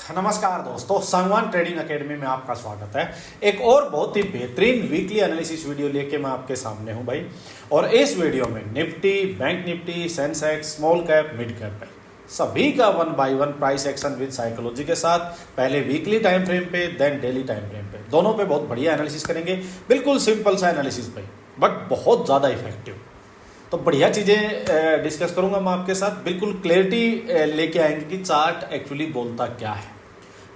नमस्कार दोस्तों, Sangwan trading academy में आपका स्वागत है। एक और बहुत ही बेहतरीन वीकली एनालिसिस वीडियो लेके मैं आपके सामने हूं भाई। और इस वीडियो में Nifty, bank Nifty, Sensex, small cap, mid cap है, सभी का 1 by 1 price action with psychology के साथ, पहले वीकली टाइम फ्रेम पे देन डेली टाइम फ्रेम पे, दोनों पे बहुत बढ़िया एनालिसिस करेंगे। बिल्कुल सिंपल सा एनालिसिस भाई, बट बहुत ज़्यादा इफेक्टिव। तो बढ़िया चीज़ें डिस्कस करूंगा मैं आपके साथ, बिल्कुल क्लैरिटी लेके आएंगे कि चार्ट एक्चुअली बोलता क्या है,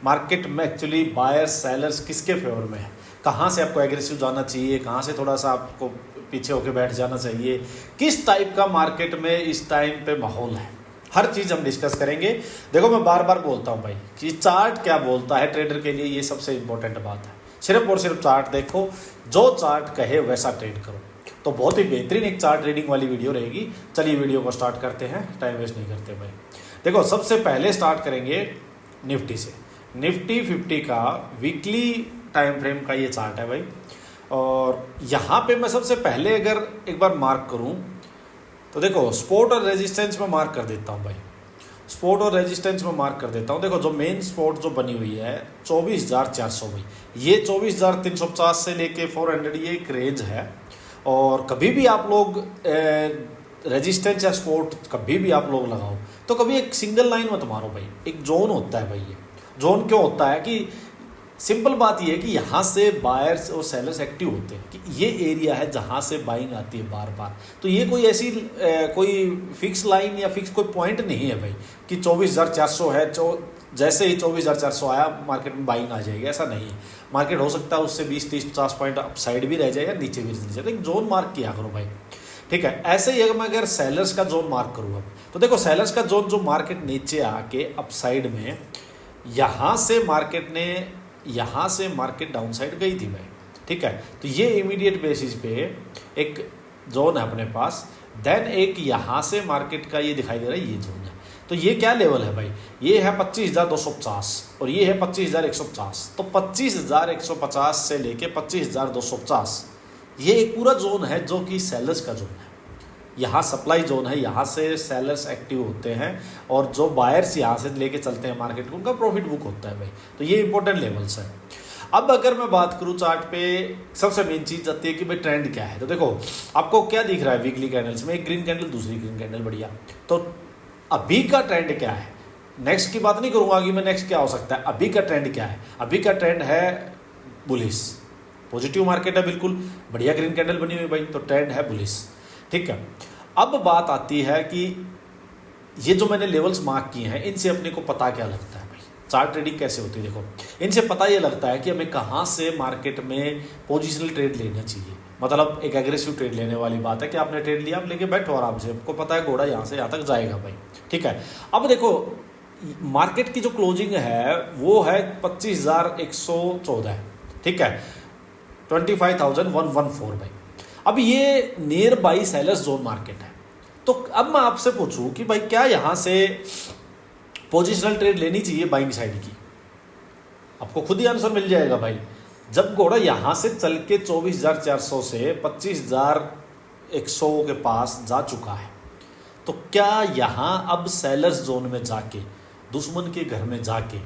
मार्केट में एक्चुअली बायर्स सेलर्स किसके फेवर में है, कहाँ से आपको एग्रेसिव जाना चाहिए, कहाँ से थोड़ा सा आपको पीछे होके बैठ जाना चाहिए, किस टाइप का मार्केट में इस टाइम पे माहौल है, हर चीज़ हम डिस्कस करेंगे। देखो मैं बार बार बोलता हूँ भाई कि चार्ट क्या बोलता है ट्रेडर के लिए, ये सबसे इंपॉर्टेंट बात है। सिर्फ और सिर्फ चार्ट देखो, जो चार्ट कहे वैसा ट्रेड करो। तो बहुत ही बेहतरीन एक चार्ट ट्रेडिंग वाली वीडियो रहेगी। चलिए वीडियो को स्टार्ट करते हैं, टाइम वेस्ट नहीं करते भाई। देखो सबसे पहले स्टार्ट करेंगे निफ्टी से। निफ्टी 50 का वीकली टाइम फ्रेम का ये चार्ट है भाई। और यहाँ पे मैं सबसे पहले अगर एक बार मार्क करूँ तो देखो सपोर्ट और रेजिस्टेंस में मार्क कर देता हूँ भाई। सपोर्ट और रेजिस्टेंस में मार्क कर देता हूँ। देखो जो मेन सपोर्ट जो बनी हुई है 24,400 भाई, ये 24,350 से लेके 400 ये एक रेंज है। और कभी भी आप लोग रेजिस्टेंस या सपोर्ट कभी भी आप लोग लगाओ तो कभी एक सिंगल लाइन मत मारो भाई, एक जोन होता है भाई। ये जोन क्यों होता है कि सिंपल बात ये है कि यहाँ से बायर्स और सेलर्स एक्टिव होते हैं, कि ये एरिया है जहाँ से बाइंग आती है बार बार। तो ये कोई ऐसी कोई फिक्स लाइन या फिक्स कोई पॉइंट नहीं है भाई कि 24,400 है, जैसे ही 24,400 आया मार्केट में बाइंग आ जाएगी, ऐसा नहीं है। मार्केट हो सकता है उससे 20, 30, 50 पॉइंट अप साइड भी रह जाए या नीचे भी रह जाए, एक जोन मार्क किया करो भाई, ठीक है। ऐसे ही मैं अगर सेलर्स का जोन मार्क करूँ तो देखो सेलर्स का जोन जो मार्केट नीचे आके अप साइड में, यहाँ से मार्केट डाउन साइड गई थी भाई, ठीक है। तो ये इमीडिएट बेसिस पे एक जोन है अपने पास। देन एक यहाँ से मार्केट का ये दिखाई दे रहा है, ये जोन है। तो ये क्या लेवल है भाई, ये है 25,250 और ये है 25,150। तो 25,150 से लेके 25,250 ये एक पूरा जोन है जो कि सेलर्स का जोन है। यहाँ सप्लाई जोन है, यहाँ से सेलर्स एक्टिव होते हैं और जो बायर्स यहाँ से लेके चलते हैं मार्केट को, उनका प्रॉफिट बुक होता है भाई। तो ये इंपॉर्टेंट लेवल्स है। अब अगर मैं बात करूँ चार्ट पे, सबसे मेन चीज़ आती है कि भाई ट्रेंड क्या है। तो देखो आपको क्या दिख रहा है वीकली कैंडल्स में, एक ग्रीन कैंडल, दूसरी ग्रीन कैंडल, बढ़िया। तो अभी का ट्रेंड क्या है, नेक्स्ट की बात नहीं करूँगा कि मैं नेक्स्ट क्या हो सकता है, अभी का ट्रेंड क्या है। अभी का ट्रेंड है बुलिश, पॉजिटिव मार्केट है, बिल्कुल बढ़िया ग्रीन कैंडल बनी हुई भाई, तो ट्रेंड है बुलिश, ठीक है। अब बात आती है कि ये जो मैंने लेवल्स मार्क किए हैं, इनसे अपने को पता क्या लगता है भाई, चार्ट ट्रेडिंग कैसे होती है। देखो इनसे पता ये लगता है कि हमें कहाँ से मार्केट में पोजिशनल ट्रेड लेना चाहिए। मतलब एक एग्रेसिव ट्रेड लेने वाली बात है कि आपने ट्रेड लिया, आप लेके बैठो आराम से, आपको पता है घोड़ा यहाँ से यहाँ तक जाएगा भाई, ठीक है। अब देखो मार्केट की जो क्लोजिंग है वो है 25,114, ठीक है, 25,114 भाई। अब ये near by sellers zone market है। तो अब मैं आपसे पूछूं कि भाई क्या यहां से पोजिशनल ट्रेड लेनी चाहिए बाइंग साइड की, आपको खुद ही आंसर मिल जाएगा भाई। जब घोड़ा यहां से चल के 24,400 से 25,100 के पास जा चुका है, तो क्या यहां अब सेलर्स जोन में जाके, दुश्मन के घर में जाके,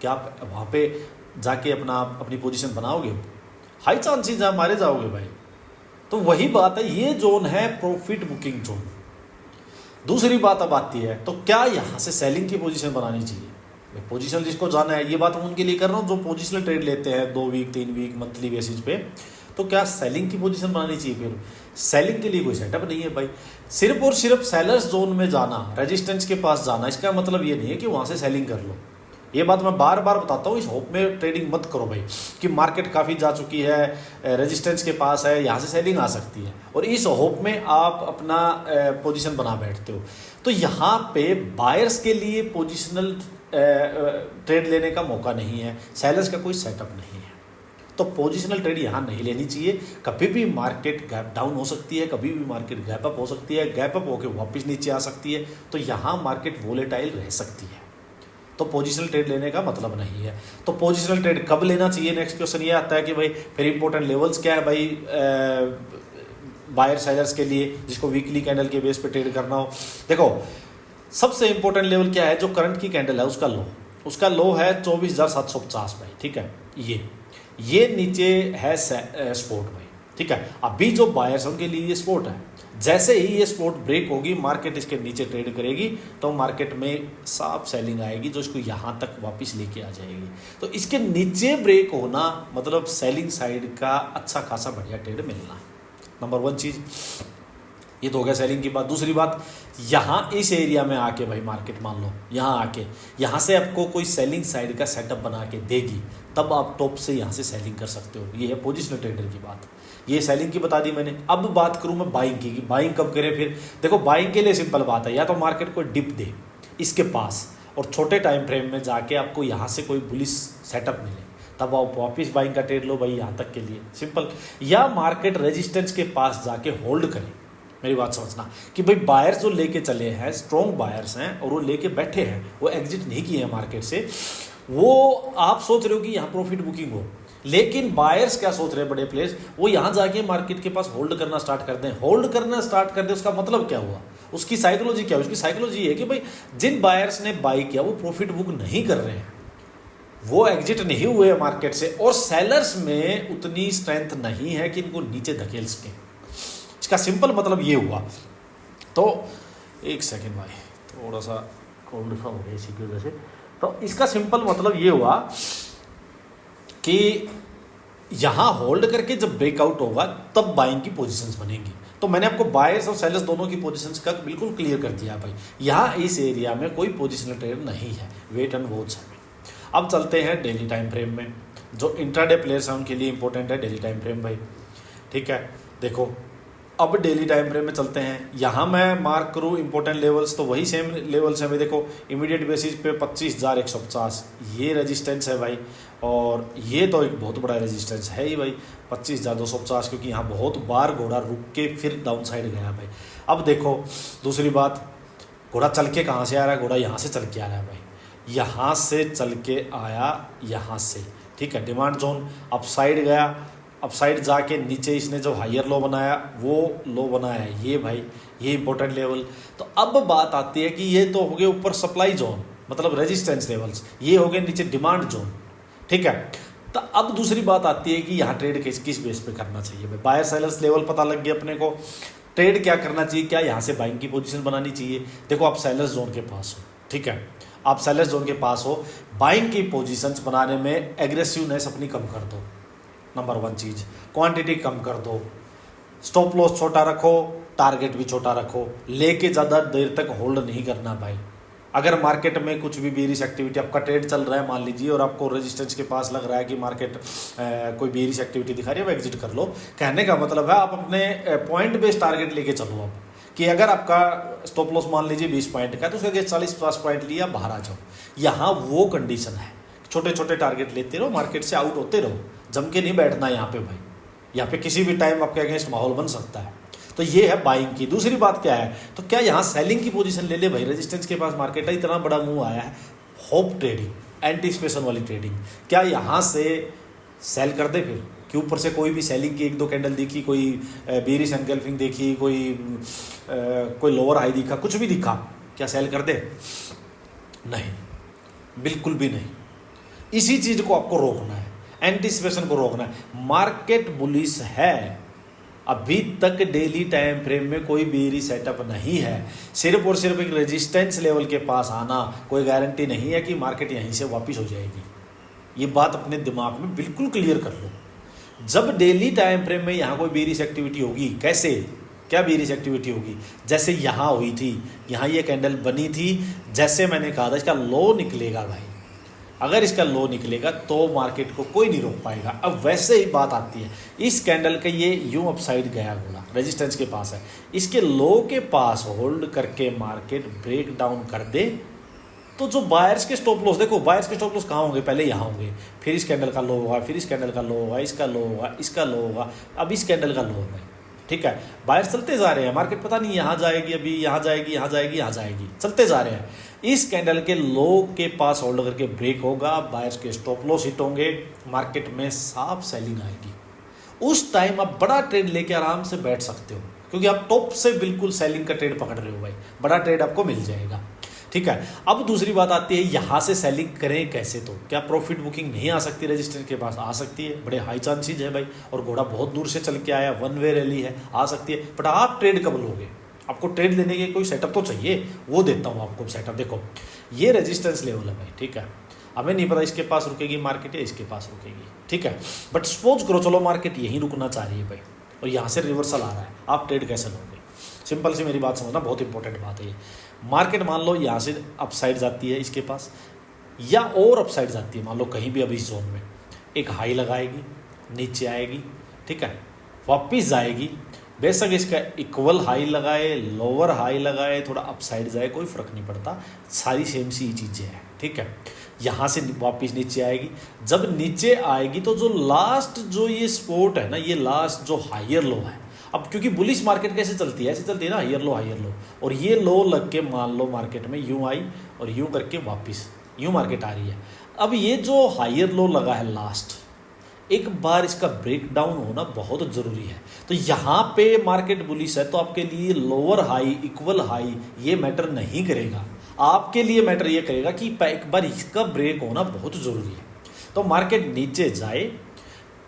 क्या आप वहां पे जाके अपनी पोजीशन बनाओगे? हाई चांसेस है मारे जाओगे भाई। तो वही बात है, ये जोन है प्रॉफिट बुकिंग जोन। दूसरी बात अब आती है, तो क्या यहाँ से सेलिंग की पोजीशन बनानी चाहिए? पोजीशन जिसको जाना है, ये बात मैं उनके लिए कर रहा हूँ जो पोजीशनल ट्रेड लेते हैं 2 वीक 3 वीक मंथली बेसिस पे। तो क्या सेलिंग की पोजीशन बनानी चाहिए? फिर सेलिंग के लिए कोई सेटअप नहीं है भाई। सिर्फ और सिर्फ सेलर्स जोन में जाना, रेजिस्टेंस के पास जाना, इसका मतलब ये नहीं है कि वहाँ से सेलिंग कर लो। ये बात मैं बार बार बताता हूँ, इस होप में ट्रेडिंग मत करो भाई कि मार्केट काफ़ी जा चुकी है, रेजिस्टेंस के पास है, यहाँ से सेलिंग आ सकती है, और इस होप में आप अपना पोजीशन बना बैठते हो। तो यहाँ पे बायर्स के लिए पोजीशनल ट्रेड लेने का मौका नहीं है, सेलर्स का कोई सेटअप नहीं है। तो पोजीशनल ट्रेड यहाँ नहीं लेनी चाहिए। कभी भी मार्केट गैप डाउन हो सकती है, कभी भी मार्केट गैप अप हो सकती है, गैप अप होकर वापस नीचे आ सकती है। तो यहाँ मार्केट वोलेटाइल रह सकती है, तो पोजिशनल ट्रेड लेने का मतलब नहीं है। तो पोजिशनल ट्रेड कब लेना चाहिए, नेक्स्ट क्वेश्चन ये आता है कि भाई फिर इंपॉर्टेंट लेवल्स क्या है भाई बायर सेलर्स के लिए, जिसको वीकली कैंडल के बेस पे ट्रेड करना हो। देखो सबसे इंपॉर्टेंट लेवल क्या है, जो करंट की कैंडल है उसका लो, उसका लो है 24,750 भाई, ठीक है। ये नीचे है सपोर्ट भाई, ठीक है। अभी जो बायर्स उनके लिए ये सपोर्ट है, जैसे ही ये सपोर्ट ब्रेक होगी मार्केट इसके नीचे ट्रेड करेगी तो मार्केट में साफ सेलिंग आएगी जो इसको यहाँ तक वापस लेके आ जाएगी। तो इसके नीचे ब्रेक होना मतलब सेलिंग साइड का अच्छा खासा बढ़िया ट्रेड मिलना, नंबर 1 चीज़। ये तो हो गया सेलिंग की बात। दूसरी बात, यहाँ इस एरिया में आके भाई मार्केट मान लो यहाँ आके यहाँ से आपको कोई सेलिंग साइड का सेटअप बना के देगी, तब आप टॉप से यहाँ से सेलिंग कर सकते हो। ये है पोजिशनल ट्रेडर की बात। ये सेलिंग की बता दी मैंने। अब बात करूँ मैं बाइंग की, बाइंग कब करें फिर। देखो बाइंग के लिए सिंपल बात है, या तो मार्केट को डिप दे इसके पास और छोटे टाइम फ्रेम में जाके आपको यहाँ से कोई बुलिश सेटअप मिले, तब आप वापस बाइंग का ट्रेड लो भाई यहाँ तक के लिए, सिंपल। या मार्केट रेजिस्टेंस के पास जाके होल्ड करें। मेरी बात समझना कि भाई बायर्स जो लेके चले हैं, स्ट्रॉन्ग बायर्स हैं और वो लेके बैठे हैं, वो एग्जिट नहीं किए हैं मार्केट से। वो आप सोच रहे हो कि यहाँ प्रॉफिट बुकिंग हो, लेकिन बायर्स क्या सोच रहे हैं बड़े प्लेयर्स, वो यहाँ जाके मार्केट के पास होल्ड करना स्टार्ट कर दें। होल्ड करना स्टार्ट कर दें उसका मतलब क्या हुआ, उसकी साइकोलॉजी क्या है? उसकी साइकोलॉजी है कि भाई जिन बायर्स ने बाई किया वो प्रॉफिट बुक नहीं कर रहे हैं, वो एग्जिट नहीं हुए मार्केट से, और सेलर्स में उतनी स्ट्रेंथ नहीं है कि इनको नीचे धकेल सकें। इसका सिंपल मतलब ये हुआ। तो एक सेकेंड भाई, थोड़ा सा कोल्ड सा हो गया इसी की वजह से। तो इसका सिंपल मतलब ये हुआ कि यहाँ होल्ड करके जब ब्रेकआउट होगा तब बाइंग की पोजीशंस बनेंगी। तो मैंने आपको बायर्स और सेलर्स दोनों की पोजीशंस का बिल्कुल क्लियर कर दिया भाई। यहाँ इस एरिया में कोई पोजिशनल ट्रेड नहीं है, वेट एंड वॉच है। अब चलते हैं डेली टाइम फ्रेम में। जो इंट्राडे प्लेयर्स हैं उनके लिए इंपॉर्टेंट है डेली टाइम फ्रेम भाई, ठीक है। देखो अब डेली टाइम फ्रेम में चलते हैं। यहाँ मैं मार्क करूँ इंपॉर्टेंट लेवल्स तो वही सेम लेवल्स हैं भाई। देखो इमीडिएट बेसिस पे 25,150 ये रेजिस्टेंस है भाई, और ये तो एक बहुत बड़ा रेजिस्टेंस है ही भाई 25,250, क्योंकि यहाँ बहुत बार घोड़ा रुक के फिर डाउन साइड गया भाई। अब देखो दूसरी बात, घोड़ा चल के कहाँ से आ रहा है, घोड़ा यहाँ से चल के आ रहा है भाई, यहाँ से चल के आया यहाँ से, ठीक है। डिमांड जोन अप साइड गया, अप साइड जाके नीचे इसने जो हायर लो बनाया वो लो बनाया है ये भाई, ये इंपॉर्टेंट लेवल। तो अब बात आती है कि ये तो हो गए ऊपर सप्लाई जोन मतलब रेजिस्टेंस लेवल्स, ये हो गए नीचे डिमांड जोन, ठीक है। तो अब दूसरी बात आती है कि यहाँ ट्रेड किस बेस पे करना चाहिए भाई। बायर सेलर्स लेवल पता लग गया अपने को, ट्रेड क्या करना चाहिए, क्या यहाँ से बाइंग की पोजीशन बनानी चाहिए। देखो आप सेलर्स जोन के पास हो, ठीक है, आप सेलर्स जोन के पास हो, बाइंग की पोजीशंस बनाने में एग्रेसिवनेस अपनी कम कर दो, नंबर 1 चीज़। क्वांटिटी कम कर दो, स्टॉप लॉस छोटा रखो, टारगेट भी छोटा रखो, लेके ज़्यादा देर तक होल्ड नहीं करना भाई। अगर मार्केट में कुछ भी बेरिश एक्टिविटी, आपका ट्रेड चल रहा है मान लीजिए और आपको रेजिस्टेंस के पास लग रहा है कि मार्केट कोई बेरिश एक्टिविटी दिखा रही है, वो एग्जिट कर लो। कहने का मतलब है आप अपने पॉइंट बेस्ड टारगेट लेके चलो अब, कि अगर आपका स्टॉप लॉस मान लीजिए 20 पॉइंट का है तो उसके आगे 40-50 पॉइंट लिया, बाहर आ जाओ। यहाँ वो कंडीशन है, छोटे छोटे टारगेट लेते रहो, मार्केट से आउट होते रहो, जम के नहीं बैठना यहाँ पे भाई। यहाँ पे किसी भी टाइम आपके अगेंस्ट माहौल बन सकता है। तो ये है बाइंग की। दूसरी बात क्या है, तो क्या यहाँ सेलिंग की पोजीशन ले ले भाई, रेजिस्टेंस के पास मार्केट है, इतना बड़ा मूव आया है, होप ट्रेडिंग, एंटीसिपेशन वाली ट्रेडिंग, क्या यहाँ से सेल कर दे फिर कि ऊपर से कोई भी सेलिंग की 1-2 कैंडल दिखी, कोई बेरिश एनगल्फिंग देखी, कोई लोअर हाई दिखा, कुछ भी दिखा, क्या सेल कर दे? नहीं, बिल्कुल भी नहीं। इसी चीज़ को आपको रोकना है, एंटीसिपेशन को रोकना है। मार्केट बुलिश है, अभी तक डेली टाइम फ्रेम में कोई बेरी सेटअप नहीं है, सिर्फ और सिर्फ एक रेजिस्टेंस लेवल के पास आना, कोई गारंटी नहीं है कि मार्केट यहीं से वापस हो जाएगी। ये बात अपने दिमाग में बिल्कुल क्लियर कर लो। जब डेली टाइम फ्रेम में यहाँ कोई बेरिश एक्टिविटी होगी, कैसे, क्या बेरिश एक्टिविटी होगी, जैसे यहाँ हुई थी, यहाँ ये कैंडल बनी थी, जैसे मैंने कहा था इसका लो निकलेगा भाई, अगर इसका लो निकलेगा तो मार्केट को कोई नहीं रोक पाएगा। अब वैसे ही बात आती है, इस कैंडल का ये यूं अपसाइड गया घोड़ा, रेजिस्टेंस के पास है, इसके लो के पास होल्ड करके मार्केट ब्रेक डाउन कर दे तो जो बायर्स के स्टॉप लॉस, देखो बायर्स के स्टॉप लॉस कहाँ होंगे, पहले यहाँ होंगे, फिर इस कैंडल का लो होगा, फिर इस कैंडल का लो होगा, इसका लो होगा, इसका लो होगा, अब इस कैंडल का लो होगा, ठीक है। बायर्स चलते जा रहे हैं, मार्केट पता नहीं यहाँ जाएगी, अभी यहाँ जाएगी, यहाँ जाएगी, यहाँ जाएगी, चलते जा रहे हैं। इस कैंडल के लो के पास होल्ड करके ब्रेक होगा, बायर्स के स्टॉप लॉस हिट होंगे, मार्केट में साफ सेलिंग आएगी। उस टाइम आप बड़ा ट्रेड लेके आराम से बैठ सकते हो, क्योंकि आप टॉप से बिल्कुल सेलिंग का ट्रेड पकड़ रहे हो भाई, बड़ा ट्रेड आपको मिल जाएगा। ठीक है। अब दूसरी बात आती है यहाँ से सेलिंग करें कैसे, तो क्या प्रॉफिट बुकिंग नहीं आ सकती रेजिस्टेंस के पास? आ सकती है, बड़े हाई चांसेज है भाई, और घोड़ा बहुत दूर से चल के आया, वन वे रैली है, आ सकती है। बट आप ट्रेड कब लोगे? आपको ट्रेड लेने के कोई सेटअप तो चाहिए, वो देता हूँ आपको सेटअप। देखो ये रेजिस्टेंस लेवल है भाई, ठीक है, हमें नहीं पता इसके पास रुकेगी मार्केट या इसके पास रुकेगी, ठीक है, बट सपोज करो चलो मार्केट यहीं रुकना चाह रही है भाई, और यहाँ से रिवर्सल आ रहा है, आप ट्रेड कैसे लोगे? सिंपल सी मेरी बात समझना, बहुत इंपॉर्टेंट बात है ये। मार्केट मान लो यहाँ से अपसाइड जाती है इसके पास, या और अपसाइड जाती है, मान लो कहीं भी अब इस जोन में एक हाई लगाएगी, नीचे आएगी, ठीक है, वापिस जाएगी, बेशक इसका इक्वल हाई लगाए, लोअर हाई लगाए, थोड़ा अपसाइड जाए, कोई फ़र्क नहीं पड़ता, सारी सेम सी चीज़ें हैं, ठीक है। यहाँ से वापस नीचे आएगी, जब नीचे आएगी तो जो लास्ट जो ये सपोर्ट है ना, ये लास्ट जो हायर लो है, अब क्योंकि बुलिश मार्केट कैसे चलती है, ऐसे चलती है ना, हायर लो, और ये लो लग के मान लो मार्केट में यूँ आई और यूँ करके वापस यूँ मार्केट आ रही है। अब ये जो हायर लो लगा है लास्ट, एक बार इसका ब्रेक डाउन होना बहुत ज़रूरी है। तो यहाँ पे मार्केट बुलिश है तो आपके लिए लोअर हाई, इक्वल हाई ये मैटर नहीं करेगा, आपके लिए मैटर ये करेगा कि एक बार इसका ब्रेक होना बहुत ज़रूरी है। तो मार्केट नीचे जाए,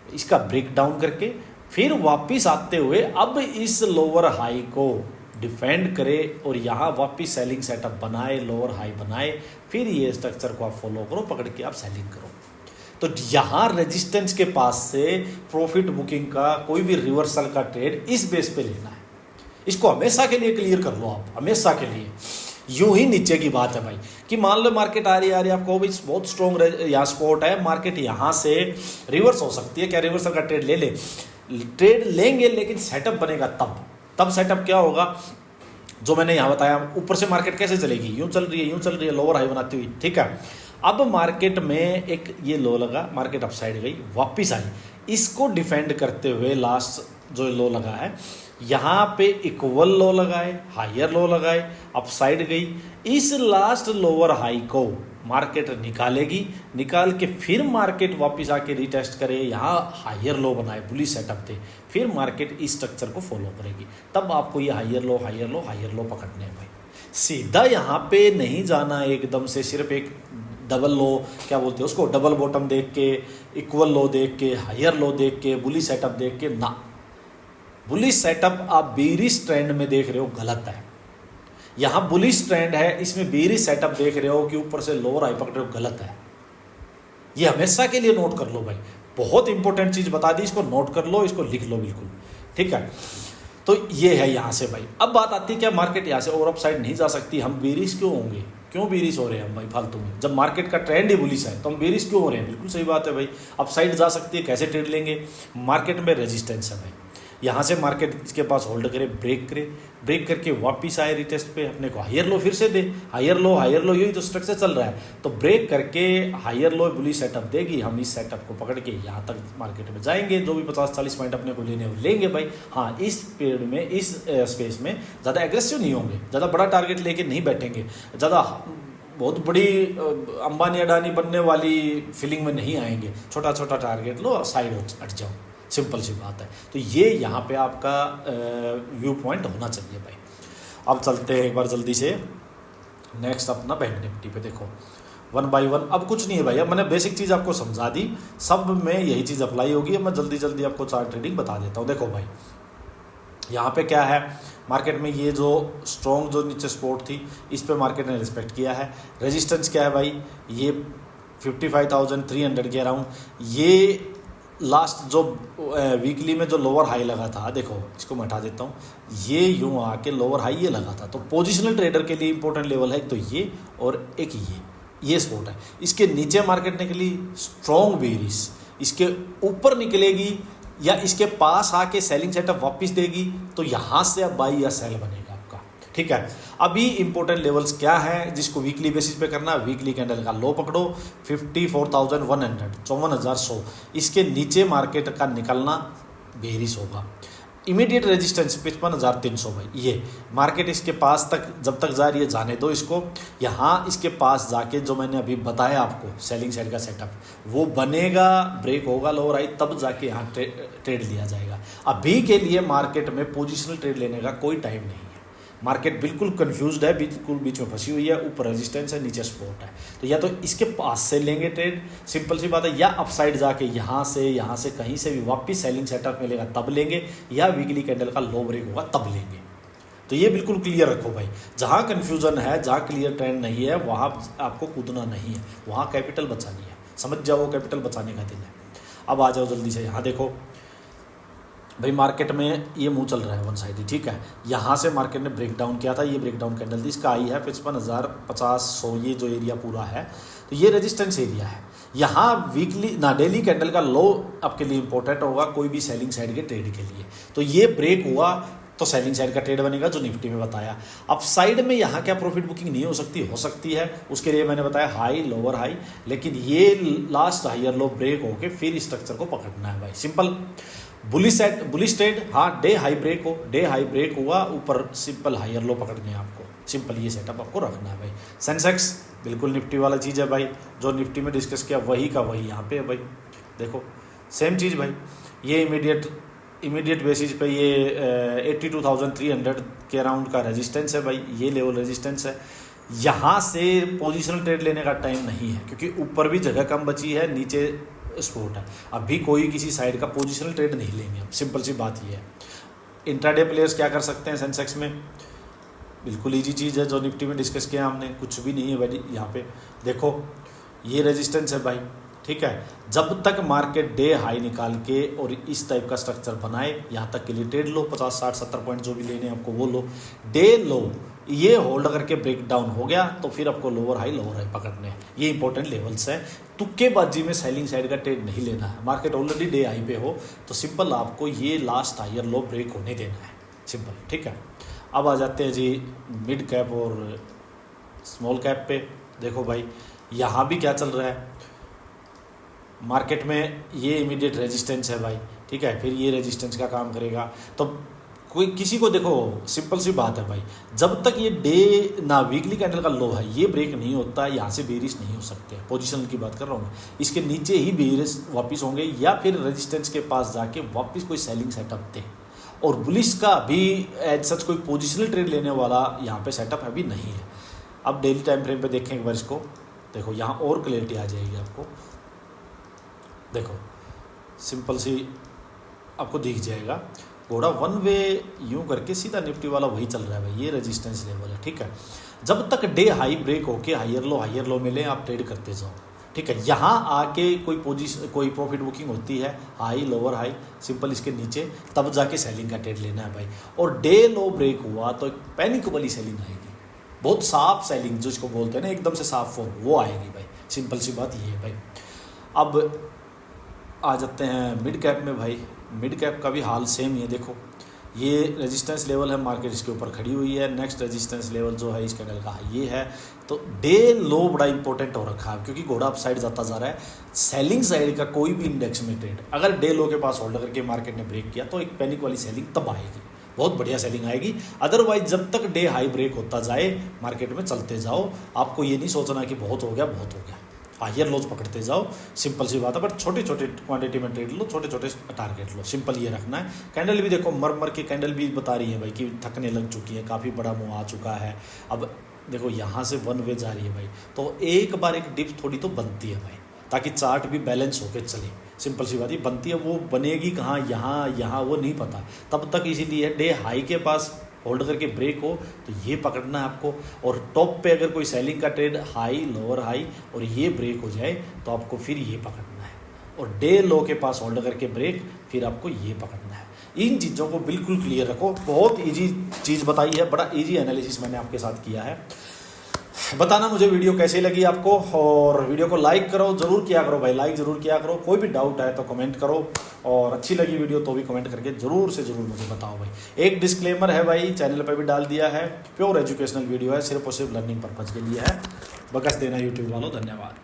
इसका ब्रेक डाउन करके फिर वापस आते हुए अब इस लोअर हाई को डिफेंड करे और यहाँ वापस सेलिंग सेटअप बनाए, लोअर हाई बनाए, फिर ये स्ट्रक्चर को आप फॉलो करो, पकड़ के आप सेलिंग करो। तो यहाँ रेजिस्टेंस के पास से प्रॉफिट बुकिंग का कोई भी रिवर्सल का ट्रेड इस बेस पे लेना है, इसको हमेशा के लिए क्लियर कर लो आप, हमेशा के लिए। यूं ही नीचे की बात है भाई कि मान लो मार्केट आ रही है, आपको भी बहुत स्ट्रॉन्ग यहाँ सपोर्ट है, मार्केट यहाँ से रिवर्स हो सकती है, क्या रिवर्सल का ट्रेड ले ले, ट्रेड लेंगे लेकिन सेटअप बनेगा तब सेटअप क्या होगा, जो मैंने यहाँ बताया, ऊपर से मार्केट कैसे चलेगी, यूं चल रही है, लोअर हाई बनाती हुई, ठीक है। अब मार्केट में एक ये लो लगा, मार्केट अपसाइड गई, वापस आई, इसको डिफेंड करते हुए लास्ट जो लो लगा है, यहाँ पे इक्वल लो लगाए, हायर लो लगाए, अपसाइड गई, इस लास्ट लोअर हाई को मार्केट निकालेगी, निकाल के फिर मार्केट वापस आके रिटेस्ट करे, यहाँ हायर लो बनाए, बुलिश सेटअप थे, फिर मार्केट इस स्ट्रक्चर को फॉलो करेगी, तब आपको ये हायर लो पकड़ने हैं भाई। सीधा यहाँ पे नहीं जाना एकदम से, सिर्फ एक डबल लो, क्या बोलते हैं उसको, डबल बॉटम देख के, इक्वल लो देख के, हायर लो देख के, बुलिश सेटअप देख के ना। बुलिश सेटअप आप बेरिश ट्रेंड में देख रहे हो, गलत है। यहाँ बुलिश ट्रेंड है, इसमें बेरिश सेटअप देख रहे हो कि ऊपर से लोअर हाई पकड़ रहे हो, गलत है। ये हमेशा के लिए नोट कर लो भाई, बहुत इंपॉर्टेंट चीज बता दी, इसको नोट कर लो, इसको लिख लो बिल्कुल, ठीक है। तो ये है यहाँ से भाई। अब बात आती है क्या मार्केट यहाँ से और अप साइड नहीं जा सकती, हम बेरिश क्यों होंगे, क्यों बेरिश हो रहे हैं हम भाई फालतू में, जब मार्केट का ट्रेंड ही बुलिश है तो हम बेरिश क्यों हो रहे हैं? बिल्कुल सही बात है भाई, अप साइड जा सकती है, कैसे ट्रेड लेंगे? मार्केट में रेजिस्टेंस है भाई, यहाँ से मार्केट इसके पास होल्ड करे, ब्रेक करके वापस आए रिटेस्ट पे, अपने को हायर लो फिर से दे, हायर लो यही तो स्ट्रक्चर चल रहा है। तो ब्रेक करके हायर लो बुलिश सेटअप देगी, हम इस सेटअप को पकड़ के यहाँ तक मार्केट में जाएंगे, जो भी 50-40 पॉइंट अपने को लेने लेंगे भाई। हाँ, इस पीरियड में, इस स्पेस में ज़्यादा एग्रेसिव नहीं होंगे, ज़्यादा बड़ा टारगेट लेके नहीं बैठेंगे, ज़्यादा बहुत बड़ी अंबानी अडानी बनने वाली फीलिंग में नहीं आएंगे, छोटा छोटा टारगेट लो, साइड हट जाओ, सिंपल सी बात है। तो ये यहाँ पे आपका व्यू पॉइंट होना चाहिए भाई। अब चलते हैं एक बार जल्दी से नेक्स्ट अपना बैंक निफ्टी पे। देखो 1 बाय 1, अब कुछ नहीं है भाई, अब मैंने बेसिक चीज़ आपको समझा दी, सब में यही चीज़ अप्लाई होगी। अब मैं जल्दी आपको चार्ट ट्रेडिंग बता देता हूँ। देखो भाई यहाँ पे क्या है, मार्केट में ये जो स्ट्रॉन्ग जो नीचे सपोर्ट थी, इस पे मार्केट ने रिस्पेक्ट किया है। रेजिस्टेंस क्या है भाई, ये 55,300 के अराउंड, ये लास्ट जो वीकली में जो लोअर हाई लगा था, देखो इसको मैं हटा देता हूँ, ये यूँ आके लोअर हाई ये लगा था। तो पोजिशनल ट्रेडर के लिए इंपॉर्टेंट लेवल है, तो ये और एक ये सपोर्ट है। इसके नीचे मार्केट निकली स्ट्रॉन्ग बेरिश, इसके ऊपर निकलेगी या इसके पास आके सेलिंग सेटअप वापस देगी, तो यहाँ से अब बाई या सेल बनेगा आपका, ठीक है। अभी इंपॉर्टेंट लेवल्स क्या है जिसको वीकली बेसिस पे करना है, वीकली कैंडल का लो पकड़ो 54,100, 54,100, इसके नीचे मार्केट का निकलना बेरिश होगा। इमीडिएट रेजिस्टेंस 55,300 भाई, ये मार्केट इसके पास तक जब तक जा रही है जाने दो इसको, यहाँ इसके पास जाके जो मैंने अभी बताया आपको सेलिंग साइड का सेटअप, वो बनेगा, ब्रेक होगा लोअर हाई, तब जाके यहाँ ट्रेड लिया जाएगा। अभी के लिए मार्केट में पोजिशनल ट्रेड लेने का कोई टाइम नहीं है, मार्केट बिल्कुल कंफ्यूज्ड है, बिल्कुल बीच में फंसी हुई है, ऊपर रेजिस्टेंस है, नीचे सपोर्ट है। तो या तो इसके पास से लेंगे ट्रेड, सिंपल सी बात है, या अपसाइड जाके यहाँ से कहीं से भी वापस सेलिंग सेटअप मिलेगा तब लेंगे, या वीकली कैंडल का लो ब्रेक होगा तब लेंगे। तो ये बिल्कुल क्लियर रखो भाई, जहाँ कन्फ्यूजन है, जहाँ क्लियर ट्रेंड नहीं है, वहाँ आपको कूदना नहीं है, वहाँ कैपिटल बचानी है। समझ जाओ, कैपिटल बचाने का दिन है। अब आ जाओ जल्दी से, यहाँ देखो भाई, मार्केट में ये मुंह चल रहा है वन साइड ही, ठीक है। यहाँ से मार्केट ने ब्रेक डाउन किया था, ये ब्रेक डाउन कैंडल थी, इसका आई है 55,050-100, ये जो एरिया पूरा है, तो ये रेजिस्टेंस एरिया है। यहाँ वीकली ना डेली कैंडल का लो आपके लिए इंपॉर्टेंट होगा कोई भी सेलिंग साइड के ट्रेड के लिए। तो ये ब्रेक हुआ तो सेलिंग साइड का ट्रेड बनेगा, जो निफ्टी में बताया। अब साइड में यहाँ क्या प्रॉफिट बुकिंग नहीं हो सकती है, उसके लिए मैंने बताया हाई लोअर हाई, लेकिन ये लास्ट हायर लो ब्रेक होके फिर स्ट्रक्चर को पकड़ना है भाई, सिंपल। बुलिश ट्रेड, हाँ, डे हाई ब्रेक हुआ ऊपर, सिंपल हायर लो पकड़ने हैं आपको, सिंपल ये सेटअप आपको रखना है भाई। सेंसेक्स बिल्कुल निफ्टी वाला चीज़ है भाई, जो निफ्टी में डिस्कस किया वही का वही यहाँ पे है भाई। देखो सेम चीज़ भाई, ये इमीडिएट बेसिस पे ये 82,300 के अराउंड का रेजिस्टेंस है भाई, ये लेवल रेजिस्टेंस है। यहाँ से पोजिशनल ट्रेड लेने का टाइम नहीं है, क्योंकि ऊपर भी जगह कम बची है, नीचे सपोर्ट है। अभी कोई किसी साइड का पोजिशनल ट्रेड नहीं लेंगे, अब सिंपल सी बात ये है। इंट्राडे प्लेयर्स क्या कर सकते हैं सेंसेक्स में, बिल्कुल ईजी चीज़ है, जो निफ्टी में डिस्कस किया हमने, कुछ भी नहीं है भाई। यहाँ पे देखो ये रेजिस्टेंस है भाई, ठीक है। जब तक मार्केट डे हाई निकाल के और इस टाइप का स्ट्रक्चर बनाए, यहाँ तक के लिए ट्रेड लो, 50, 60, 70 पॉइंट जो भी लेने हैं आपको वो लो। डे लो ये होल्ड करके ब्रेक डाउन हो गया तो फिर आपको लोअर हाई पकड़ने हैं, ये इंपॉर्टेंट लेवल्स हैं। तुक्केबाजी में सेलिंग साइड का ट्रेड नहीं लेना है। मार्केट ऑलरेडी डे हाई पे हो तो सिंपल आपको ये लास्ट हायर लो ब्रेक होने देना है, सिंपल, ठीक है। अब आ जाते हैं जी मिड कैप और स्मॉल कैप पे। देखो भाई यहाँ भी क्या चल रहा है, मार्केट में ये इमीडिएट रेजिस्टेंस है भाई, ठीक है, फिर ये रेजिस्टेंस का काम करेगा। तो कोई किसी को देखो, सिंपल सी बात है भाई, जब तक ये डे ना वीकली कैंडल का लो है ये ब्रेक नहीं होता है, यहाँ से बेरिश नहीं हो सकते। पोजीशनल की बात कर रहा हूँ मैं, इसके नीचे ही बेरिश वापस होंगे या फिर रेजिस्टेंस के पास जाके वापस कोई सेलिंग सेटअप दे। और बुलिश का भी एज सच कोई पोजिशनल ट्रेड लेने वाला यहाँ पे सेटअप अभी नहीं है। अब डेली टाइम फ्रेम पे देखें एक बार इसको, देखो यहाँ और क्लियरिटी आ जाएगी आपको। देखो सिंपल सी आपको दिख जाएगा, घोड़ा वन वे यूं करके सीधा निफ्टी वाला वही चल रहा है भाई, ये रेजिस्टेंस लेवल है, ठीक है। जब तक डे हाई ब्रेक होके हायर लो मिले आप ट्रेड करते जाओ, ठीक है। यहाँ आके कोई प्रॉफिट बुकिंग होती है हाई लोअर हाई, सिंपल इसके नीचे, तब जाके सेलिंग का ट्रेड लेना है भाई। और डे लो ब्रेक हुआ तो एक पैनिक वाली सेलिंग आएगी, बहुत साफ सेलिंग जो इसको बोलते हैं ना, एकदम से साफ फॉर्म, वो आएगी भाई, सिंपल सी बात ये है भाई। अब आ जाते हैं मिड कैप में भाई। मिड कैप का भी हाल सेम ही है। देखो ये रेजिस्टेंस लेवल है, मार्केट इसके ऊपर खड़ी हुई है। नेक्स्ट रेजिस्टेंस लेवल जो है इस कैंडल का ये है। तो डे लो बड़ा इंपॉर्टेंट हो रखा है, क्योंकि घोड़ा अप साइड जाता जा रहा है। सेलिंग साइड का कोई भी इंडेक्स में ट्रेड अगर डे लो के पास होल्ड करके मार्केट ने ब्रेक किया तो एक पैनिक वाली सेलिंग तब आएगी, बहुत बढ़िया सेलिंग आएगी। अदरवाइज जब तक डे हाई ब्रेक होता जाए मार्केट में चलते जाओ, आपको ये नहीं सोचना कि बहुत हो गया हायर लोज पकड़ते जाओ, सिंपल सी बात है। बट छोटे छोटे क्वांटिटी में ट्रेड लो, छोटे छोटे टारगेट लो, सिंपल ये रखना है। कैंडल भी देखो मर के कैंडल भी बता रही है भाई कि थकने लग चुकी है, काफ़ी बड़ा मुँह आ चुका है। अब देखो यहाँ से वन वे जा रही है भाई, तो एक बार एक डिप थोड़ी तो बनती है भाई, ताकि चार्ट भी बैलेंस होकर चले। सिंपल सी बात ही बनती है, वो बनेगी कहाँ, यहाँ वो नहीं पता तब तक। इसीलिए डे हाई के पास होल्ड करके ब्रेक हो तो ये पकड़ना है आपको। और टॉप पे अगर कोई सेलिंग का ट्रेड हाई लोअर हाई और ये ब्रेक हो जाए तो आपको फिर ये पकड़ना है। और डे लो के पास होल्ड करके ब्रेक, फिर आपको ये पकड़ना है। इन चीज़ों को बिल्कुल क्लियर रखो, बहुत इजी चीज़ बताई है, बड़ा इजी एनालिसिस मैंने आपके साथ किया है। बताना मुझे वीडियो कैसी लगी आपको, और वीडियो को लाइक करो, जरूर किया करो भाई, लाइक जरूर किया करो। कोई भी डाउट है तो कमेंट करो, और अच्छी लगी वीडियो तो भी कमेंट करके जरूर से जरूर मुझे बताओ भाई। एक डिस्क्लेमर है भाई, चैनल पर भी डाल दिया है, प्योर एजुकेशनल वीडियो है, सिर्फ और सिर्फ लर्निंग पर्पज़ के लिए है। बकस देना यूट्यूब वालों, धन्यवाद।